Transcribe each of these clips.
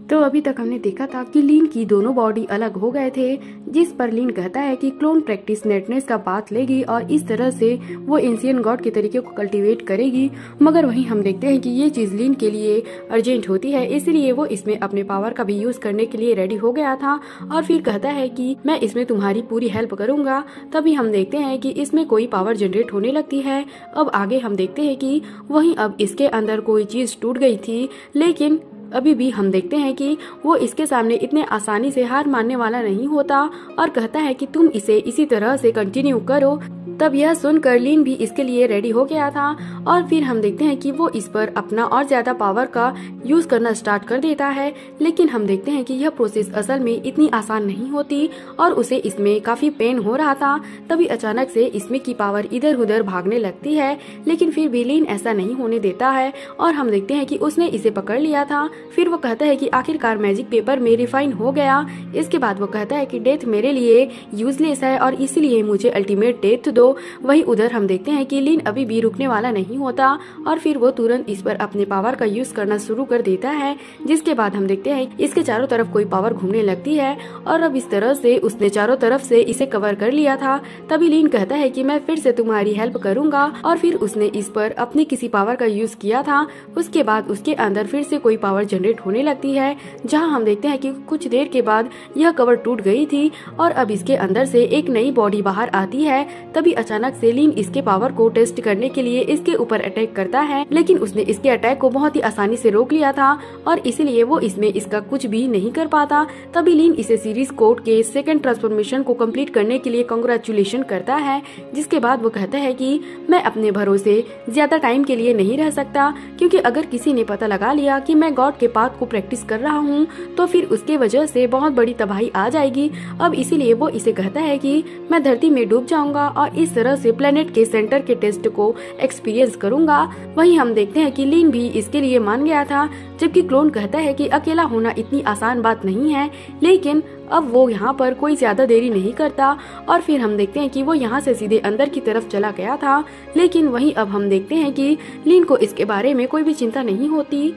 तो अभी तक हमने देखा था कि लीन की दोनों बॉडी अलग हो गए थे, जिस पर लीन कहता है कि क्लोन प्रैक्टिस नेटनेस का पाथ लेगी और इस तरह से वो एंशिएंट गॉड के तरीके को कल्टीवेट करेगी। मगर वहीं हम देखते हैं कि ये चीज लीन के लिए अर्जेंट होती है, इसलिए वो इसमें अपने पावर का भी यूज करने के लिए रेडी हो गया था और फिर कहता है कि मैं इसमें तुम्हारी पूरी हेल्प करूंगा। तभी हम देखते हैं कि इसमें कोई पावर जनरेट होने लगती है। अब आगे हम देखते हैं कि वहीं अब इसके अंदर कोई चीज टूट गई थी, लेकिन अभी भी हम देखते हैं कि वो इसके सामने इतने आसानी से हार मानने वाला नहीं होता और कहता है कि तुम इसे इसी तरह से कंटिन्यू करो। तब यह सुनकर लीन भी इसके लिए रेडी हो गया था और फिर हम देखते हैं कि वो इस पर अपना और ज्यादा पावर का यूज करना स्टार्ट कर देता है। लेकिन हम देखते हैं कि यह प्रोसेस असल में इतनी आसान नहीं होती और उसे इसमें काफी पेन हो रहा था। तभी अचानक से इसमें की पावर इधर उधर भागने लगती है, लेकिन फिर भी लीन ऐसा नहीं होने देता है और हम देखते हैं कि उसने इसे पकड़ लिया था। फिर वो कहता है कि आखिरकार मैजिक पेपर में रिफाइन हो गया। इसके बाद वो कहता है कि डेथ मेरे लिए यूजलेस है और इसीलिए मुझे अल्टीमेट डेथ दो। वहीं उधर हम देखते हैं कि लीन अभी भी रुकने वाला नहीं होता और फिर वो तुरंत इस पर अपने पावर का यूज करना शुरू कर देता है। जिसके बाद हम देखते हैं इसके चारों तरफ कोई पावर घूमने लगती है और अब इस तरह से उसने चारों तरफ से इसे कवर कर लिया था। तभी लीन कहता है कि मैं फिर से तुम्हारी हेल्प करूंगा और फिर उसने इस पर अपनी किसी पावर का यूज किया था। उसके बाद उसके अंदर फिर से कोई पावर जनरेट होने लगती है, जहां हम देखते हैं कि कुछ देर के बाद यह कवर टूट गई थी और अब इसके अंदर से एक नई बॉडी बाहर आती है। तभी अचानक से लीन इसके पावर को टेस्ट करने के लिए इसके ऊपर अटैक करता है, लेकिन उसने इसके अटैक को बहुत ही आसानी से रोक लिया था और इसीलिए वो इसमें इसका कुछ भी नहीं कर पाता। तभी लीन इसे सीरीज कोड के सेकंड ट्रांसफॉर्मेशन को कंप्लीट करने के लिए कांग्रेचुलेशन करता है। जिसके बाद वो कहता है कि मैं अपने भरोसे ज्यादा टाइम के लिए नहीं रह सकता, क्योंकि अगर किसी ने पता लगा लिया कि मैं गॉड के पाथ को प्रैक्टिस कर रहा हूँ तो फिर उसके वजह से बहुत बड़ी तबाही आ जाएगी। अब इसीलिए वो इसे कहता है कि मैं धरती में डूब जाऊंगा और इस तरह से प्लेनेट के सेंटर के टेस्ट को एक्सपीरियंस करूंगा। वहीं हम देखते हैं कि लीन भी इसके लिए मान गया था, जबकि क्लोन कहता है कि अकेला होना इतनी आसान बात नहीं है। लेकिन अब वो यहाँ पर कोई ज्यादा देरी नहीं करता और फिर हम देखते हैं कि वो यहाँ से सीधे अंदर की तरफ चला गया था। लेकिन वहीं अब हम देखते हैं कि लीन को इसके बारे में कोई भी चिंता नहीं होती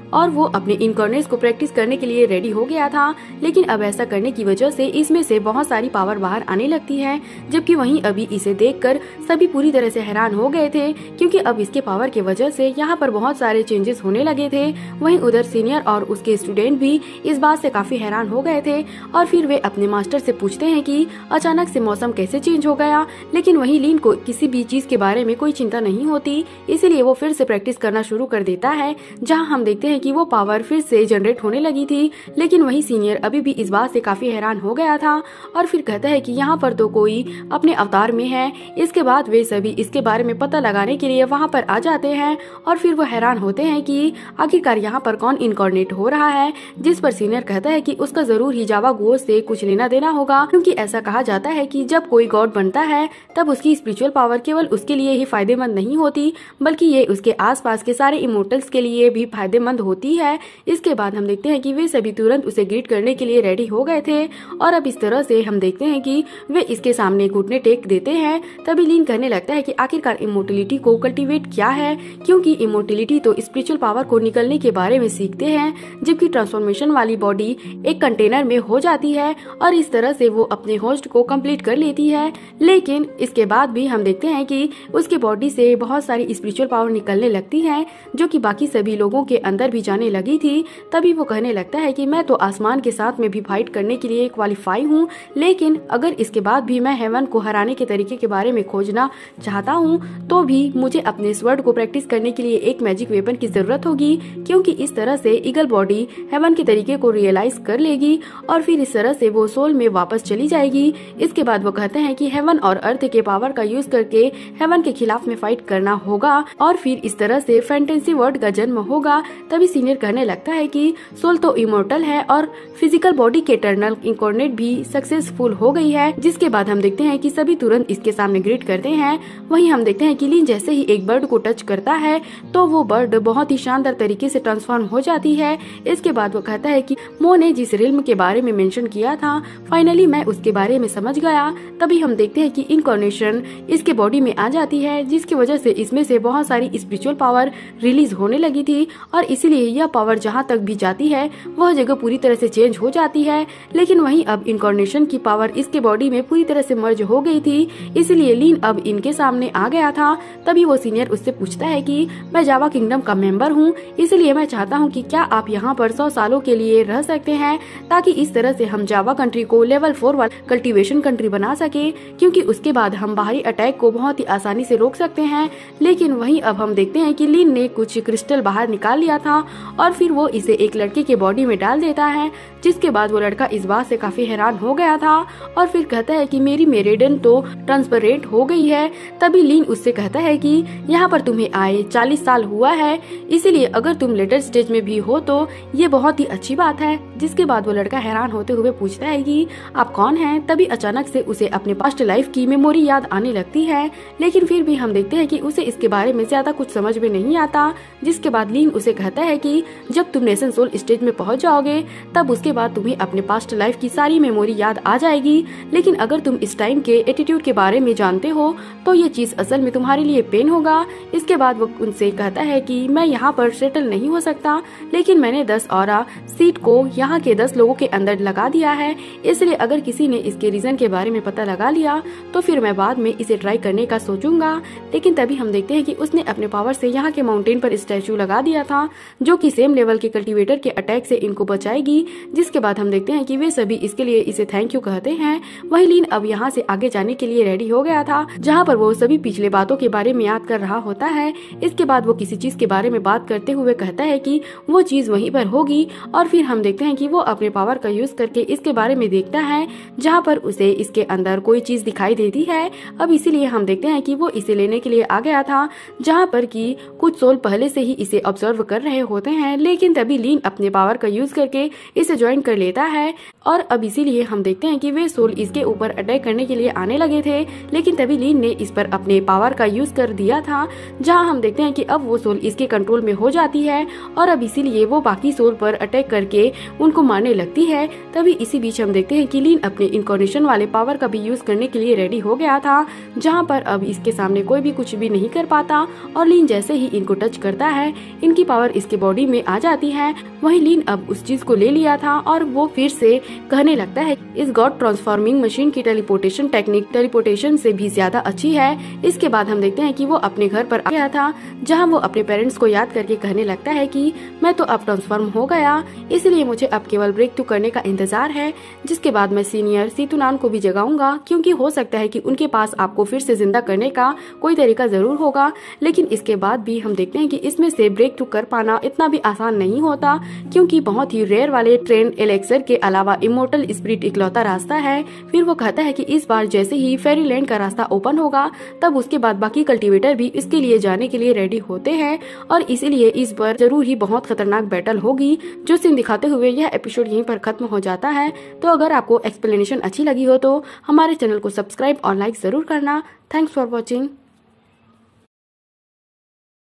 और वो अपने इनकॉर्नेट्स को प्रैक्टिस करने के लिए रेडी हो गया था। लेकिन अब ऐसा करने की वजह से इसमें से बहुत सारी पावर बाहर आने लगती है, जबकि वहीं अभी इसे देखकर सभी पूरी तरह से हैरान हो गए थे, क्योंकि अब इसके पावर की वजह से यहाँ पर बहुत सारे चेंजेस होने लगे थे। वहीं उधर सीनियर और उसके स्टूडेंट भी इस बात से काफी हैरान हो गए थे और फिर वे अपने मास्टर से पूछते हैं कि अचानक से मौसम कैसे चेंज हो गया। लेकिन वहीं लीन को किसी भी चीज के बारे में कोई चिंता नहीं होती, इसीलिए वो फिर से प्रैक्टिस करना शुरू कर देता है, जहाँ हम देखते हैं कि वो पावर फिर से जनरेट होने लगी थी। लेकिन वही सीनियर अभी भी इस बात से काफी हैरान हो गया था और फिर कहता है कि यहाँ पर तो कोई अपने अवतार में है। इसके बाद वे सभी इसके बारे में पता लगाने के लिए वहाँ पर आ जाते हैं और फिर वो हैरान होते हैं कि आखिरकार यहाँ पर कौन इनकॉर्नेट हो रहा है। जिस पर सीनियर कहता है कि उसका जरूर ही जावा गोस्ट से कुछ लेना देना होगा, क्योंकि ऐसा कहा जाता है कि जब कोई गॉड बनता है तब उसकी स्पिरिचुअल पावर केवल उसके लिए ही फायदेमंद नहीं होती, बल्कि ये उसके आसपास के सारे इमोर्टल्स के लिए भी फायदेमंद होती है। इसके बाद हम देखते हैं कि वे सभी तुरंत उसे ग्रीट करने के लिए रेडी हो गए थे और अब इस तरह से हम देखते हैं कि वे इसके सामने घुटने टेक देते हैं। तभी लीन कहने लगता है कि आखिरकार इमोर्टलिटी को कल्टीवेट क्या है, क्योंकि इमोर्टलिटी तो स्पिरिचुअल पावर को निकलने के बारे में सीखते हैं, जबकि ट्रांसफॉर्मेशन वाली बॉडी एक कंटेनर में हो जाती है और इस तरह से वो अपने होस्ट को कंप्लीट कर लेती है। लेकिन इसके बाद भी हम देखते हैं कि उसके बॉडी से बहुत सारी स्पिरिचुअल पावर निकलने लगती है, जो कि बाकी सभी लोगों के अंदर भी जाने लगी थी। तभी वो कहने लगता है कि मैं तो आसमान के साथ में भी फाइट करने के लिए क्वालिफाई हूँ, लेकिन अगर इसके बाद भी मैं हेवन को हराने के तरीके के बारे में खोजना चाहता हूँ तो भी मुझे अपने स्वर्ड को प्रैक्टिस करने के लिए एक मैजिक वेपन की जरूरत होगी, क्योंकि इस तरह से ईगल बॉडी हेवन के तरीके को रियलाइज कर लेगी और फिर इस तरह से वो सोल में वापस चली जाएगी। इसके बाद वो कहते हैं कि हेवन और अर्थ के पावर का यूज करके हेवन के खिलाफ में फाइट करना होगा और फिर इस तरह से फैंटेसी वर्ल्ड का जन्म होगा। तभी सीनियर कहने लगता है कि सोल तो इमोर्टल है और फिजिकल बॉडी के इटर्नल इनकॉर्नेट भी सक्सेसफुल हो गई है। जिसके बाद हम देखते हैं कि सभी तुरंत इसके सामने ग्रीट करते हैं। वहीं हम देखते हैं कि लीन जैसे ही एक बर्ड को टच करता है तो वो बर्ड बहुत ही शानदार तरीके से ट्रांसफॉर्म हो जाती है। इसके बाद वो कहता है कि मो ने जिस रिल्म के बारे में मेंशन किया था, फाइनली मैं उसके बारे में समझ गया। तभी हम देखते हैं कि इनकॉर्नेशन इसके बॉडी में आ जाती है, जिसकी वजह से इसमें से बहुत सारी स्पिरिचुअल पावर रिलीज होने लगी थी और इसीलिए इसलिए यह पावर जहाँ तक भी जाती है वह जगह पूरी तरह से चेंज हो जाती है। लेकिन वहीं अब इनकॉर्नेशन की पावर इसके बॉडी में पूरी तरह से मर्ज हो गई थी, इसलिए लीन अब इनके सामने आ गया था। तभी वो सीनियर उससे पूछता है कि मैं जावा किंगडम का मेंबर हूँ, इसलिए मैं चाहता हूँ कि क्या आप यहाँ पर 100 सालों के लिए रह सकते हैं, ताकि इस तरह से हम जावा कंट्री को लेवल 4 वाला कल्टीवेशन कंट्री बना सके, क्योंकि उसके बाद हम बाहरी अटैक को बहुत ही आसानी से रोक सकते हैं। लेकिन वहीं अब हम देखते हैं कि लीन ने कुछ क्रिस्टल बाहर निकाल लिया था और फिर वो इसे एक लड़के के बॉडी में डाल देता है, जिसके बाद वो लड़का इस बात से काफी हैरान हो गया था और फिर कहता है कि मेरी मेरेडन तो ट्रांसपेरेंट हो गई है। तभी लीन उससे कहता है कि यहाँ पर तुम्हें आए 40 साल हुआ है, इसीलिए अगर तुम लेटर स्टेज में भी हो तो ये बहुत ही अच्छी बात है। जिसके बाद वो लड़का हैरान होते हुए पूछता है कि आप कौन हैं। तभी अचानक से उसे अपने पास्ट लाइफ की मेमोरी याद आने लगती है, लेकिन फिर भी हम देखते हैं कि उसे इसके बारे में ज्यादा कुछ समझ में नहीं आता। जिसके बाद लीन उसे कहता है कि जब तुम नेशन सोल स्टेज में पहुंच जाओगे तब उसके बाद तुम्हें अपने पास्ट लाइफ की सारी मेमोरी याद आ जाएगी, लेकिन अगर तुम इस टाइम के एटीट्यूड के बारे में जानते हो तो ये चीज असल में तुम्हारे लिए पेन होगा। इसके बाद वो उनसे कहता है कि मैं यहाँ पर सेटल नहीं हो सकता, लेकिन मैंने 10 ऑरा सीट को यहाँ के 10 लोगों के अंदर लगा दिया है, इसलिए अगर किसी ने इसके रीजन के बारे में पता लगा लिया तो फिर मैं बाद में इसे ट्राई करने का सोचूंगा। लेकिन तभी हम देखते हैं कि उसने अपने पावर से यहाँ के माउंटेन पर स्टैचू लगा दिया था, जो कि सेम लेवल के कल्टीवेटर के अटैक से इनको बचाएगी। जिसके बाद हम देखते हैं कि वे सभी इसके लिए इसे थैंक यू कहते हैं। वही लीन अब यहाँ से आगे जाने के लिए रेडी हो गया था, जहाँ पर वो सभी पिछले बातों के बारे में याद कर रहा होता है। इसके बाद वो किसी चीज के बारे में बात करते हुए कहता है कि वो चीज वहीं पर होगी और फिर हम देखते हैं कि वो अपने पावर का यूज करके इसके बारे में देखता है, जहाँ पर उसे इसके अंदर कोई चीज दिखाई देती है। अब इसीलिए हम देखते हैं कि वो इसे लेने के लिए आ गया था, जहाँ पर कि कुछ सोल पहले से ही इसे ऑब्जर्व कर रहे होते हैं। लेकिन तभी लीन अपने पावर का यूज करके इसे ज्वाइन कर लेता है और अब इसीलिए हम देखते हैं कि वे सोल इसके ऊपर अटैक करने के लिए आने लगे थे, लेकिन तभी लीन ने इस पर अपने पावर का यूज कर दिया था, जहां हम देखते हैं कि अब वो सोल इसके कंट्रोल में हो जाती है और अब इसीलिए वो बाकी सोल पर अटैक करके उनको मारने लगती है। तभी इसी बीच हम देखते हैं कि लीन अपने इनकॉर्नेशन वाले पावर का भी यूज करने के लिए रेडी हो गया था, जहाँ पर अब इसके सामने कोई भी कुछ भी नहीं कर पाता और लीन जैसे ही इनको टच करता है इनकी पावर इसके बॉडी में आ जाती है। वही लीन अब उस चीज को ले लिया था और वो फिर से कहने लगता है इस गॉड ट्रांसफॉर्मिंग मशीन की टेलीपोर्टेशन टेक्निक टेलीपोर्टेशन से भी ज्यादा अच्छी है। इसके बाद हम देखते हैं कि वो अपने घर पर आ गया था, जहां वो अपने पेरेंट्स को याद करके कहने लगता है कि मैं तो अब ट्रांसफॉर्म हो गया, इसलिए मुझे अब केवल ब्रेक थ्रू करने का इंतजार है। जिसके बाद मैं सीनियर सीतुनान को भी जगाऊंगा, क्योंकि हो सकता है कि उनके पास आपको फिर से जिंदा करने का कोई तरीका जरूर होगा। लेकिन इसके बाद भी हम देखते हैं कि इसमें से ब्रेक थ्रू कर पाना इतना भी आसान नहीं होता, क्योंकि बहुत ही रेयर वाले ट्रेन एलेक्सर के अलावा इमोर्टल स्पिरिट इकलौता रास्ता है। फिर वो कहता है कि इस बार जैसे ही फेरीलैंड का रास्ता ओपन होगा तब उसके बाद बाकी कल्टीवेटर भी इसके लिए जाने के लिए रेडी होते हैं और इसीलिए इस बार जरूर ही बहुत खतरनाक बैटल होगी। जो सीन दिखाते हुए यह एपिसोड यहीं पर खत्म हो जाता है। तो अगर आपको एक्सप्लेनेशन अच्छी लगी हो तो हमारे चैनल को सब्सक्राइब और लाइक जरूर करना। Thanks for watching.